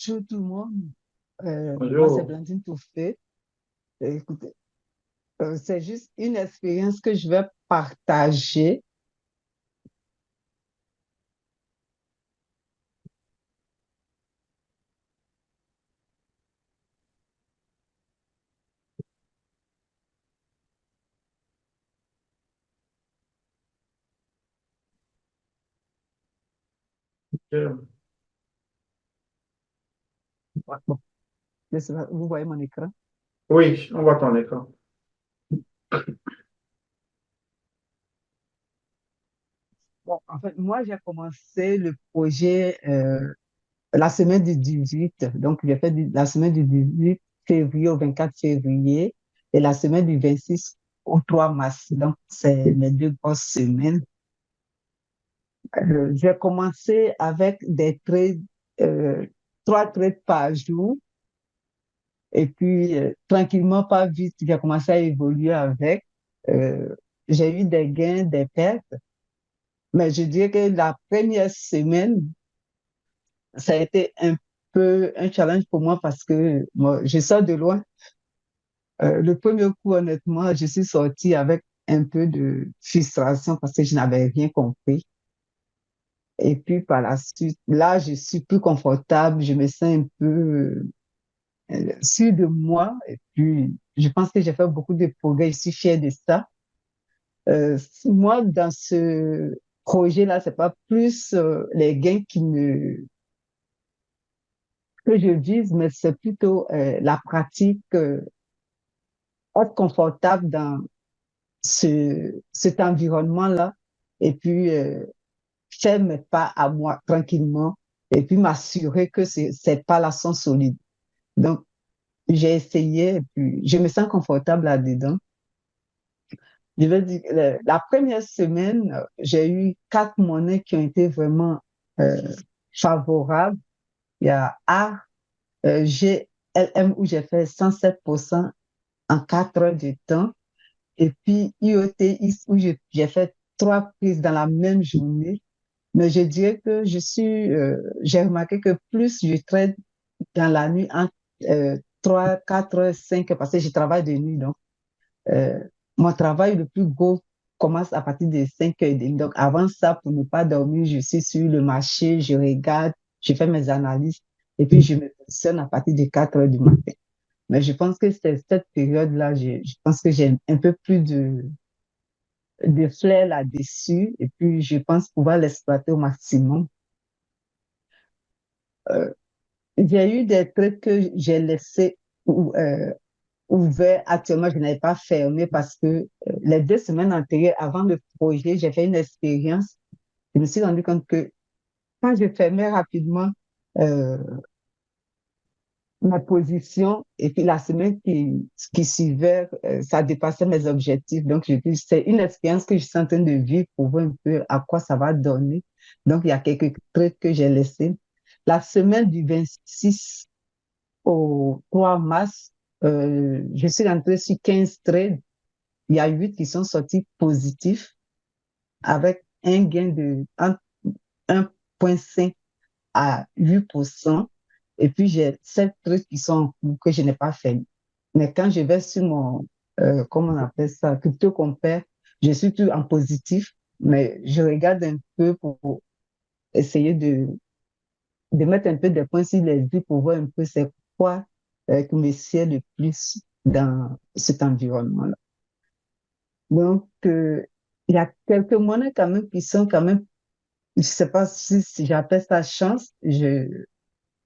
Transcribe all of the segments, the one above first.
Bonjour tout le monde. Moi, c'est Bonjour. Blandine Touffet. Écoutez, c'est juste une expérience que je vais partager. Ouais, bon, je sais pas, vous voyez mon écran. Oui, on voit ton écran. Bon, en fait, moi, j'ai commencé le projet la semaine du 18. Donc, j'ai fait la semaine du 18 février au 24 février et la semaine du 26 au 3 mars. Donc, c'est mes deux grosses semaines. J'ai commencé avec des trades, euh, 3 trades par jour. Et puis, tranquillement, pas vite, j'ai commencé à évoluer avec. Euh, j'ai eu des gains, des pertes. Mais je dirais que la première semaine, ça a été un peu un challenge pour moi parce que moi, je sors de loin. Le premier coup, honnêtement, je suis sortie avec un peu de frustration parce que je n'avais rien compris. Et puis, par la suite, là, je suis plus confortable, je me sens un peu sûre de moi. Et puis, je pense que j'ai fait beaucoup de progrès, je suis fière de ça. Moi, dans ce projet-là, c'est pas plus les gains que je vise, mais c'est plutôt la pratique, être confortable dans cet environnement-là et puis faire mes pas à moi tranquillement et puis m'assurer que ces pas-là sont solides. Donc, j'ai essayé et puis je me sens confortable là-dedans. Je veux dire, la première semaine, j'ai eu 4 monnaies qui ont été vraiment euh, favorables. Il y a A, G, L, M où j'ai fait 107% en 4 heures de temps. Et puis IOT X où j'ai fait 3 prises dans la même journée. Mais je dirais que j'ai remarqué que plus je trade dans la nuit entre 3, 4, 5, parce que je travaille de nuit, donc euh, mon travail le plus gros commence à partir de 5h30. Donc, avant ça, pour ne pas dormir, je suis sur le marché, je regarde, je fais mes analyses et puis je me positionne à partir de 4 heures du matin. Mais je pense que c'est cette période-là, je pense que j'ai un peu plus de flair là-dessus et puis je pense pouvoir l'exploiter au maximum. Euh, il y a eu des trucs que j'ai laissés ouverts. Actuellement, je n'avais pas fermé parce que les 2 semaines antérieures, avant le projet, j'ai fait une expérience. Je me suis rendu compte que quand je fermais rapidement euh, ma position et puis la semaine qui suivait, ça dépassait mes objectifs. Donc, c'est une expérience que je suis en train de vivre pour voir un peu à quoi ça va donner. Donc, il y a quelques trucs que j'ai laissés. La semaine du 26 au 3 mars, je suis rentrée sur 15 trades. Il y a 8 qui sont sortis positifs avec un gain de entre 1,5 à 8%. Et puis, j'ai 7 trucs qui sont en cours que je n'ai pas fait. Mais quand je vais sur mon, comment on appelle ça, crypto compare, je suis tout en positif, mais je regarde un peu pour essayer de mettre un peu des points sur les i pour voir un peu c'est quoi qui me sied le plus dans cet environnement-là. Donc, il y a quelques monnaies quand même qui sont quand même, je sais pas si j'appelle ça chance,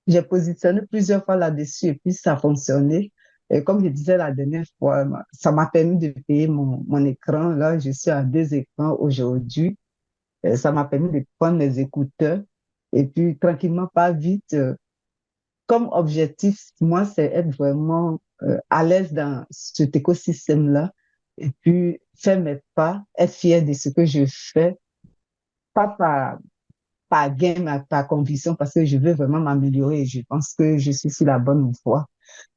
j'ai positionné plusieurs fois là-dessus et puis ça a fonctionné. Et comme je disais la dernière fois, ça m'a permis de payer mon écran. Là, je suis à 2 écrans aujourd'hui. Ça m'a permis de prendre mes écouteurs et puis tranquillement, pas vite. Comme objectif, moi, c'est être vraiment à l'aise dans cet écosystème-là et puis faire mes pas, être fier de ce que je fais, pas par gain, mais par conviction, parce que je veux vraiment m'améliorer et je pense que je suis sur la bonne voie.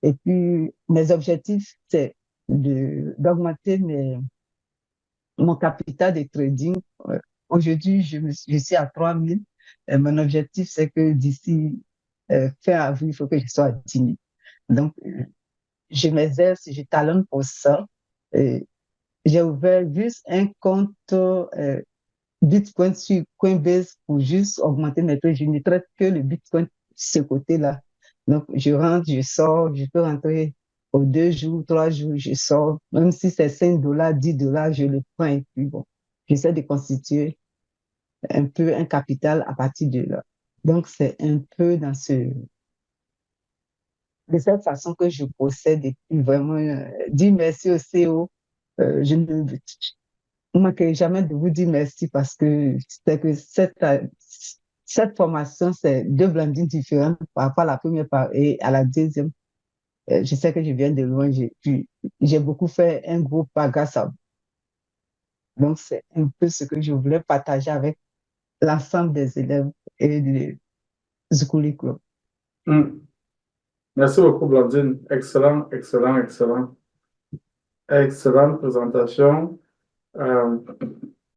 Et puis, mes objectifs, c'est d'augmenter mon capital de trading. Aujourd'hui, je suis à 3 000. Et mon objectif, c'est que d'ici fin avril, il faut que je sois à 10 000. Donc, je m'exerce, je talonne pour ça. Et j'ai ouvert juste un compte Bitcoin sur Coinbase pour juste augmenter mes prix. Je ne traite que le Bitcoin de ce côté-là. Donc, je rentre, je sors, je peux rentrer aux 2 jours, 3 jours, je sors. Même si c'est 5 dollars, 10 dollars, je le prends et puis bon, j'essaie de constituer un peu un capital à partir de là. Donc, c'est un peu de cette façon que je procède et puis vraiment dire merci au CEO. Je ne manquerai jamais de vous dire merci parce que c'est que cette formation, c'est deux blondines différentes par rapport à la première part et à la deuxième. Je sais que je viens de loin, j'ai beaucoup fait un gros pas grâce à vous. Donc, c'est un peu ce que je voulais partager avec l'ensemble des élèves et du Zukuli Club. Hmm. Merci beaucoup, Blandine. Excellent, excellent, excellent. Excellente présentation. Euh,